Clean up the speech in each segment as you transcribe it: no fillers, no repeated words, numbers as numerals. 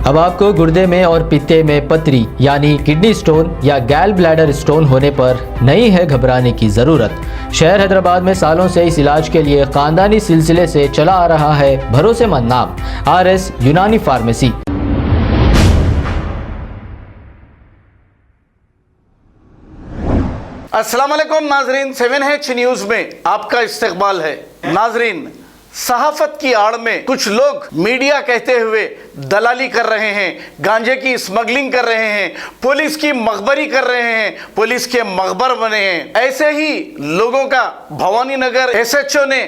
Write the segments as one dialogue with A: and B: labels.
A: अब आपको गुर्दे में और पित्ते में पथरी यानी किडनी स्टोन या गैल ब्लैडर स्टोन होने पर नहीं है घबराने की ज़रूरत। शहर हैदराबाद में सालों से इस इलाज के लिए खानदानी सिलसिले से चला आ रहा है भरोसेमंद नाम RS यूनानी फार्मेसी।
B: अस्सलाम वालेकुम नाजरीन, 7H न्यूज़ में आपका इस्तकबाल है। नाजरीन, सहाफत की आड़ में कुछ लोग मीडिया कहते हुए दलाली कर रहे हैं, गांजे की स्मगलिंग कर रहे हैं, पुलिस की मखबरी कर रहे हैं, पुलिस के मखबर बने हैं। ऐसे ही लोगों का भवानी नगर SHO ने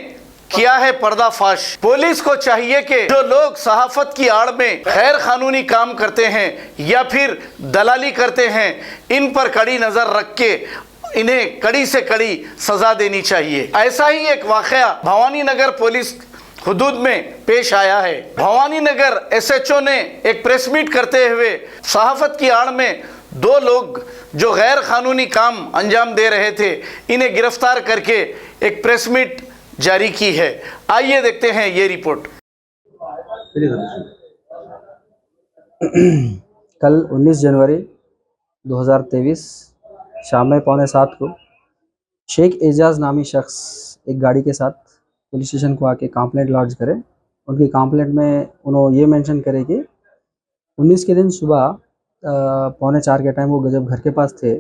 B: किया है पर्दाफाश। पुलिस को चाहिए कि जो लोग सहाफत की आड़ में गैर कानूनी काम करते हैं या फिर दलाली करते हैं, इन पर कड़ी नजर रख के इन्हें कड़ी से कड़ी सजा देनी चाहिए। ऐसा ही एक वाकया भवानी नगर पुलिस हुदूद में पेश आया है। भवानी नगर SHO ने एक प्रेस मीट करते हुए सहाफत की आड़ में 2 लोग जो गैर कानूनी काम अंजाम दे रहे थे, इन्हें गिरफ्तार करके एक प्रेस मीट जारी की है। आइए देखते हैं ये रिपोर्ट।
C: कल 19 जनवरी 2023 शाम में 6:45 को शेख एजाज नामी शख्स एक गाड़ी के साथ पुलिस स्टेशन को आके कंप्लेंट लॉन्च करे। उनकी कंप्लेंट में उन्होंने ये मेंशन करे कि 19 के दिन सुबह 3:45 के टाइम वो जब घर के पास थे,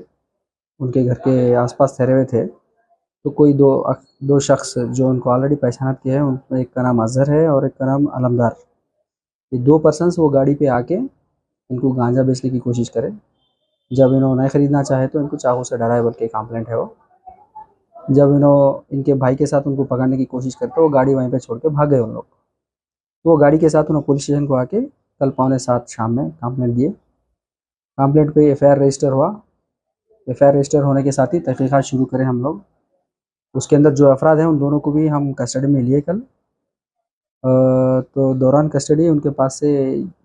C: उनके घर के आसपास ठहरे हुए थे, तो कोई दो शख्स जो उनको ऑलरेडी पहचानत किए हैं, उनमें एक का नाम अजहर है और एक का नाम अलमदार। ये 2 पर्सन्स वो गाड़ी पे आके इनको गांजा बेचने की कोशिश करे। जब इन्होंने नहीं ख़रीदना चाहे तो इनको चाकू से डराए बोल के कंप्लेंट है वो। जब इनके भाई के साथ उनको पकड़ने की कोशिश करते, वो गाड़ी वहीं पे छोड़ के भाग गए उन लोग। तो वो गाड़ी के साथ उन्होंने पुलिस स्टेशन को आके कल 6:45 शाम में कंप्लेंट दिए। कंप्लेंट पे FIR रजिस्टर हुआ। FIR रजिस्टर होने के साथ ही तहकीक़ात शुरू करें हम लोग। उसके अंदर जो अफराद हैं उन दोनों को भी हम कस्टडी में लिए कल। तो दौरान कस्टडी उनके पास से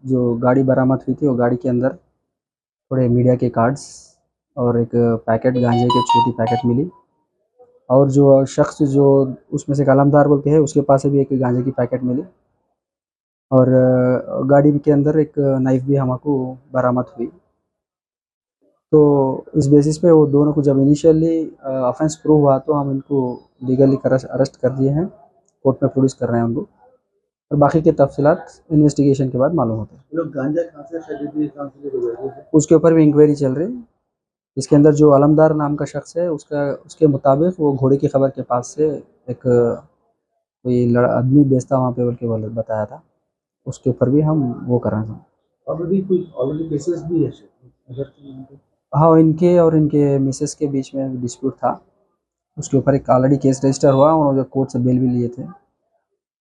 C: जो गाड़ी बरामद हुई थी, वो गाड़ी के अंदर थोड़े मीडिया के कार्ड्स और एक पैकेट गांजे के छोटी पैकेट मिली। और जो शख्स जो उसमें से एक अलमदार बोल के है, उसके पास से भी एक गांजे की पैकेट मिली। और गाड़ी के अंदर एक नाइफ भी हमको बरामद हुई। तो इस बेसिस पे वो दोनों को जब इनिशियली ऑफेंस प्रूव हुआ तो हम इनको लीगली अरेस्ट कर दिए हैं, कोर्ट में प्रोड्यूस कर रहे हैं उनको। और बाकी के तफसीलात इन्वेस्टिगेशन के बाद मालूम होते हैं।
D: गांजा कहाँ से खरीदी, कहाँ से
C: उसके ऊपर भी इंक्वायरी चल रही है। इसके अंदर जो अलमदार नाम का शख्स है, उसके मुताबिक वो घोड़े की खबर के पास से एक कोई आदमी बेचता वहाँ पे बोल के बताया था। उसके ऊपर भी हम वो कर रहे हैं।
D: ऑलरेडी केसेस भी है
C: हाँ, इनके और इनके मिसेस के बीच में डिस्प्यूट था। उसके ऊपर एक ऑलरेडी केस रजिस्टर हुआ। उन्होंने जो कोर्ट से बेल भी लिए थे,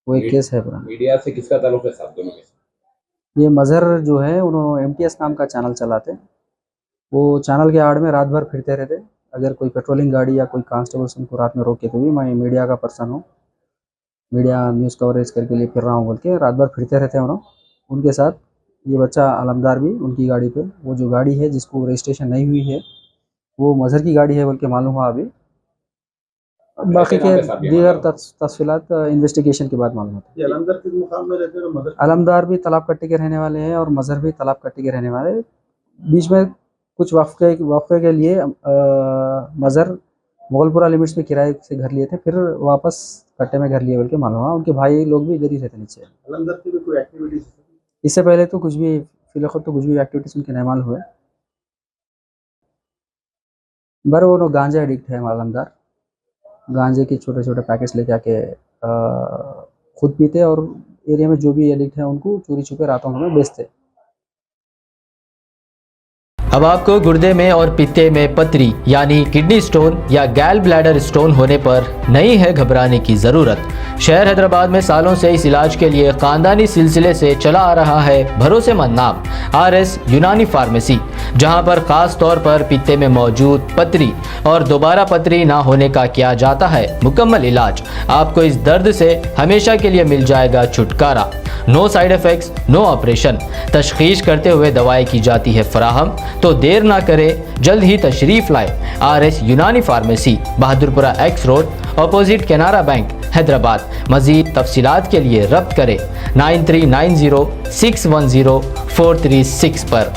C: वो एक केस है पूरा।
E: मीडिया से किसका ताल्लुक है साहब दोनों में?
C: ये मजहर जो है, उन्होंने MTS नाम का चैनल चलाते। वो चैनल के आड़ में रात भर फिरते रहते। अगर कोई पेट्रोलिंग गाड़ी या कोई कांस्टेबल्स उनको रात में रोके तो भी मैं मीडिया का पर्सन हूँ, मीडिया न्यूज़ कवरेज करके लिए फिर रहा हूँ बोल के रात भर फिरते रहते हैं उनके साथ। ये बच्चा अलमदार भी उनकी गाड़ी पे, वो जो गाड़ी है जिसको रजिस्ट्रेशन नहीं हुई है, वो मजहर की गाड़ी है बोल के मालूम हुआ अभी। बाकी के दीगर तफसीलात इन्वेस्टिगेशन के बाद मालूम होता है।
D: अलमदार किस मुकाम में रहते हैं?
C: अलमदार भी तालाब कट्टी के रहने वाले हैं और मजहर भी तालाब कट्टी के रहने वाले। बीच में कुछ वक्फे के लिए मजहर मुगलपुरा लिमिट्स में किराए से घर लिए थे, फिर वापस कट्टे में घर लिए बोल के मालूम हुआ। उनके भाई लोग भी इधर ही रहते नीचे।
D: अलमदार की भी कोई एक्टिविटीज
C: इससे पहले तो कुछ भी फिलहाल तो कुछ भी एक्टिविटीज उनके नहीं मालूम हुए। बर वो गांजा एडिक्ट है अलमदार। गांजे के छोटे छोटे पैकेट्स लेके आके खुद पीते और एरिया में जो भी एडिक्ट है उनको चोरी छुपे रातों में बेचते।
A: अब आपको गुर्दे में और पित्ते में पथरी यानी किडनी स्टोन या गैल ब्लैडर स्टोन होने पर नहीं है घबराने की ज़रूरत। शहर हैदराबाद में सालों से इस इलाज के लिए खानदानी सिलसिले से चला आ रहा है भरोसेमंद नाम RS यूनानी फार्मेसी, जहां पर खास तौर पर पित्ते में मौजूद पथरी और दोबारा पथरी ना होने का किया जाता है मुकम्मल इलाज। आपको इस दर्द से हमेशा के लिए मिल जाएगा छुटकारा। No side effects, no operation. तशखीस करते हुए दवाएं की जाती है फराहम। तो देर ना करें, जल्द ही तशरीफ लाए RS यूनानी pharmacy, Bahadurpura X road, opposite Canara bank, Hyderabad. मजीद तफसीलात के लिए रब्त करें 9390610436 पर।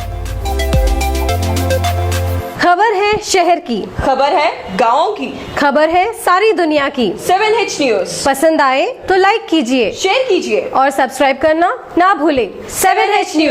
F: खबर है शहर की,
G: खबर है गाँव की,
F: खबर है सारी दुनिया की।
G: 7H न्यूज
F: पसंद आए तो लाइक कीजिए,
G: शेयर कीजिए
F: और सब्सक्राइब करना ना भूलें।
G: 7H news.